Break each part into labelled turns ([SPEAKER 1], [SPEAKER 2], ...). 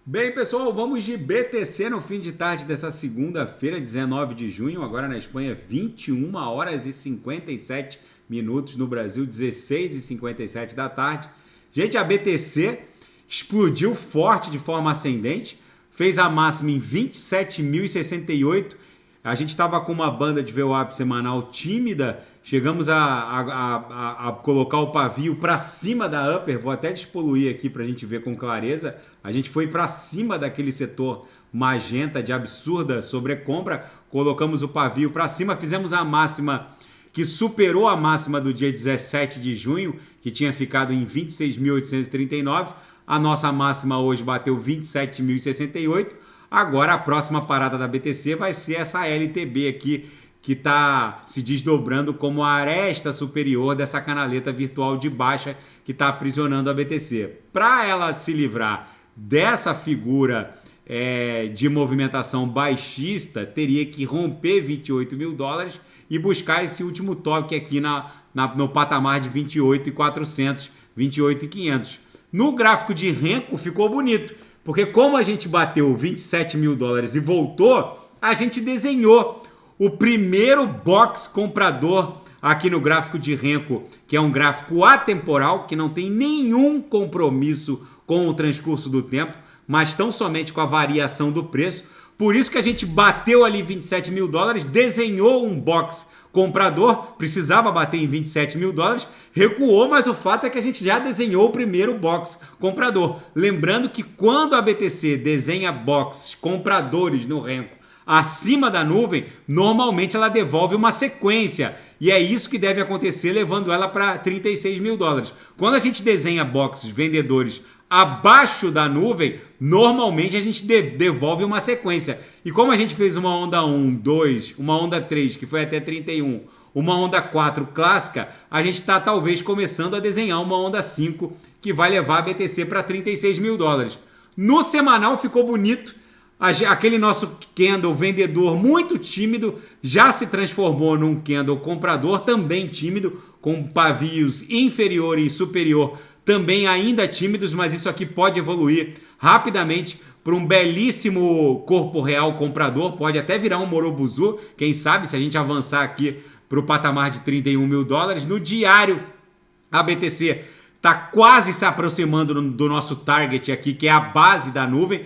[SPEAKER 1] Bem, pessoal, vamos de BTC no fim de tarde dessa segunda-feira, 19 de junho, agora na Espanha, 21 horas e 57 minutos, no Brasil, 16 e 57 da tarde. Gente, a BTC explodiu forte de forma ascendente, fez a máxima em 27.068. A gente estava com uma banda de VWAP semanal tímida, chegamos a colocar o pavio para cima da upper, vou até despoluir aqui para a gente ver com clareza. A gente foi para cima daquele setor magenta de absurda sobrecompra, colocamos o pavio para cima, fizemos a máxima que superou a máxima do dia 17 de junho, que tinha ficado em 26.839. A nossa máxima hoje bateu 27.068. Agora a próxima parada da BTC vai ser essa LTB aqui, que está se desdobrando como a aresta superior dessa canaleta virtual de baixa que está aprisionando a BTC. Para ela se livrar dessa figura de movimentação baixista, teria que romper 28 mil dólares e buscar esse último toque aqui no patamar de 28.400, 28.500. No gráfico de Renko ficou bonito, porque como a gente bateu 27 mil dólares e voltou, a gente desenhou o primeiro box comprador aqui no gráfico de Renko, que é um gráfico atemporal, que não tem nenhum compromisso com o transcurso do tempo, mas tão somente com a variação do preço. Por isso que a gente bateu ali 27 mil dólares, desenhou um box comprador, precisava bater em 27 mil dólares, recuou, mas o fato é que a gente já desenhou o primeiro box comprador. Lembrando que quando a BTC desenha boxes compradores no Renko acima da nuvem, normalmente ela devolve uma sequência, e é isso que deve acontecer, levando ela para 36 mil dólares. Quando a gente desenha boxes vendedores abaixo da nuvem, normalmente a gente devolve uma sequência. E como a gente fez uma onda 1, 2, uma onda 3, que foi até 31, uma onda 4 clássica, a gente está talvez começando a desenhar uma onda 5, que vai levar a BTC para 36 mil dólares. No semanal ficou bonito. Aquele nosso candle vendedor muito tímido já se transformou num candle comprador também tímido, com pavios inferior e superior também ainda tímidos, mas isso aqui pode evoluir rapidamente para um belíssimo corpo real comprador, pode até virar um Morobuzu, quem sabe, se a gente avançar aqui para o patamar de 31 mil dólares. No diário, a BTC está quase se aproximando do nosso target aqui, que é a base da nuvem,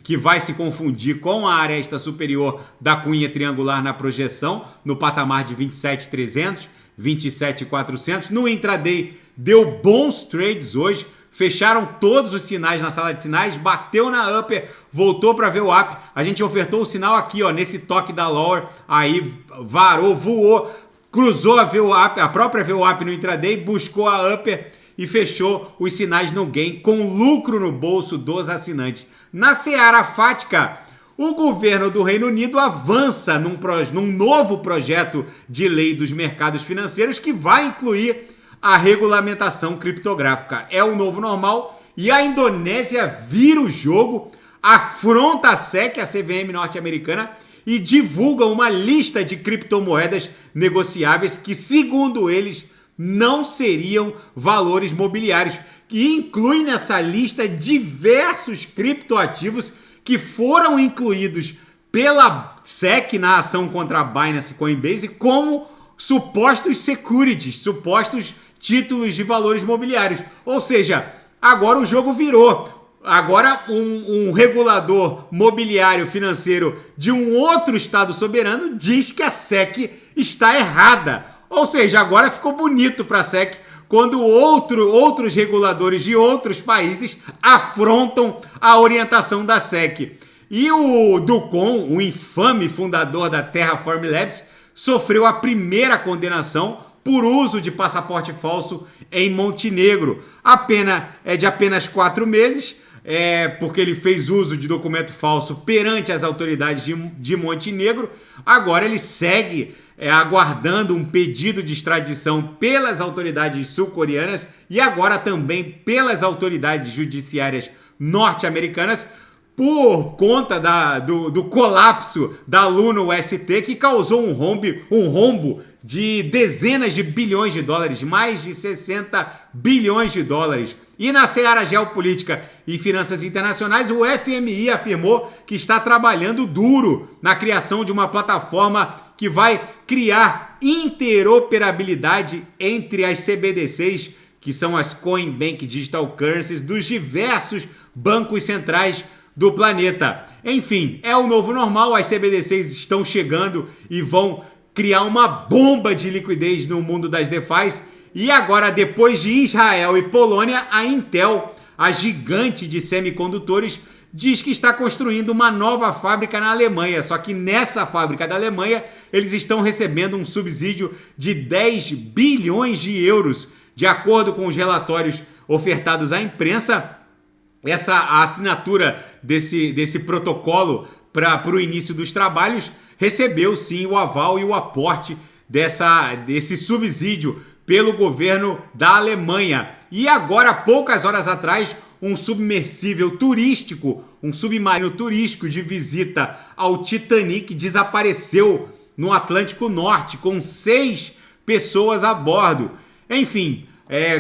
[SPEAKER 1] que vai se confundir com a aresta superior da cunha triangular na projeção, no patamar de 27.300, 27.400. No intraday, deu bons trades hoje, fecharam todos os sinais na sala de sinais, bateu na upper, voltou para VWAP. A gente ofertou o sinal aqui, ó, nesse toque da lower, aí varou, voou, cruzou a VWAP, a própria VWAP no intraday, buscou a upper e fechou os sinais no gain, com lucro no bolso dos assinantes. Na seara fática, o governo do Reino Unido avança num novo projeto de lei dos mercados financeiros que vai incluir a regulamentação criptográfica. É o novo normal e a Indonésia vira o jogo, afronta a SEC, a CVM norte-americana, e divulga uma lista de criptomoedas negociáveis que, segundo eles, não seriam valores mobiliários, e inclui nessa lista diversos criptoativos que foram incluídos pela SEC na ação contra a Binance Coinbase como supostos securities, supostos títulos de valores mobiliários. Ou seja, agora o jogo virou. Agora um regulador mobiliário financeiro de um outro estado soberano diz que a SEC está errada. Ou seja, agora ficou bonito para a SEC quando outros reguladores de outros países afrontam a orientação da SEC. E o Ducon, o infame fundador da Terraform Labs, sofreu a primeira condenação por uso de passaporte falso em Montenegro. A pena é de apenas 4 meses, porque ele fez uso de documento falso perante as autoridades de Montenegro. Agora ele segue aguardando um pedido de extradição pelas autoridades sul-coreanas e agora também pelas autoridades judiciárias norte-americanas. por conta do colapso da Luno UST, que causou um rombo de dezenas de bilhões de dólares, mais de 60 bilhões de dólares. E na seara geopolítica e finanças internacionais, o FMI afirmou que está trabalhando duro na criação de uma plataforma que vai criar interoperabilidade entre as CBDCs, que são as Coin Bank Digital Currencies, dos diversos bancos centrais do planeta. Enfim, é o novo normal, as CBDCs estão chegando e vão criar uma bomba de liquidez no mundo das DeFis. E agora, depois de Israel e Polônia, a Intel, a gigante de semicondutores, diz que está construindo uma nova fábrica na Alemanha. Só que nessa fábrica da Alemanha, eles estão recebendo um subsídio de 10 bilhões de euros. De acordo com os relatórios ofertados à imprensa, a assinatura desse protocolo para o início dos trabalhos recebeu sim o aval e o aporte desse subsídio pelo governo da Alemanha. E agora, poucas horas atrás, um submersível turístico, um submarino turístico de visita ao Titanic desapareceu no Atlântico Norte com 6 pessoas a bordo. Enfim,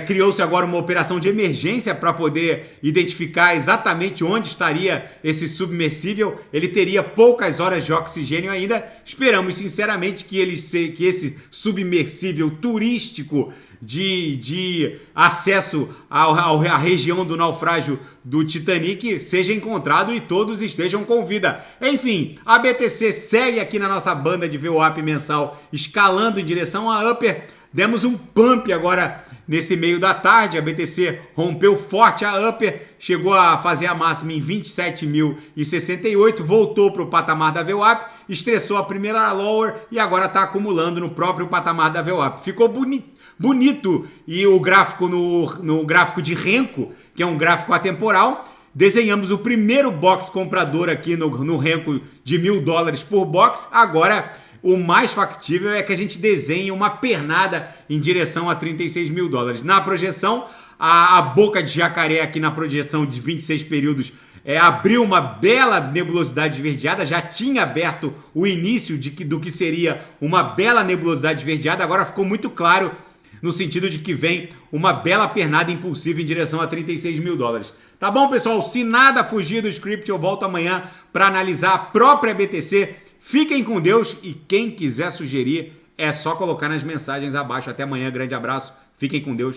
[SPEAKER 1] criou-se agora uma operação de emergência para poder identificar exatamente onde estaria esse submersível. Ele teria poucas horas de oxigênio ainda. Esperamos sinceramente que esse submersível turístico de acesso à região do naufrágio do Titanic seja encontrado e todos estejam com vida. Enfim, a BTC segue aqui na nossa banda de VWAP mensal, escalando em direção à Upper. Demos um pump agora nesse meio da tarde, a BTC rompeu forte a Upper, chegou a fazer a máxima em 27.068, voltou para o patamar da VWAP, estressou a primeira lower e agora está acumulando no próprio patamar da VWAP. Ficou bonito e o gráfico no gráfico de Renko, que é um gráfico atemporal, desenhamos o primeiro box comprador aqui no Renko de $1.000 por box. Agora o mais factível é que a gente desenhe uma pernada em direção a $36.000. Na projeção, a boca de jacaré aqui na projeção de 26 períodos abriu uma bela nebulosidade esverdeada, já tinha aberto o início do que seria uma bela nebulosidade esverdeada, agora ficou muito claro no sentido de que vem uma bela pernada impulsiva em direção a $36.000. Tá bom, pessoal? Se nada fugir do script, eu volto amanhã para analisar a própria BTC. Fiquem com Deus e quem quiser sugerir é só colocar nas mensagens abaixo. Até amanhã, grande abraço, fiquem com Deus.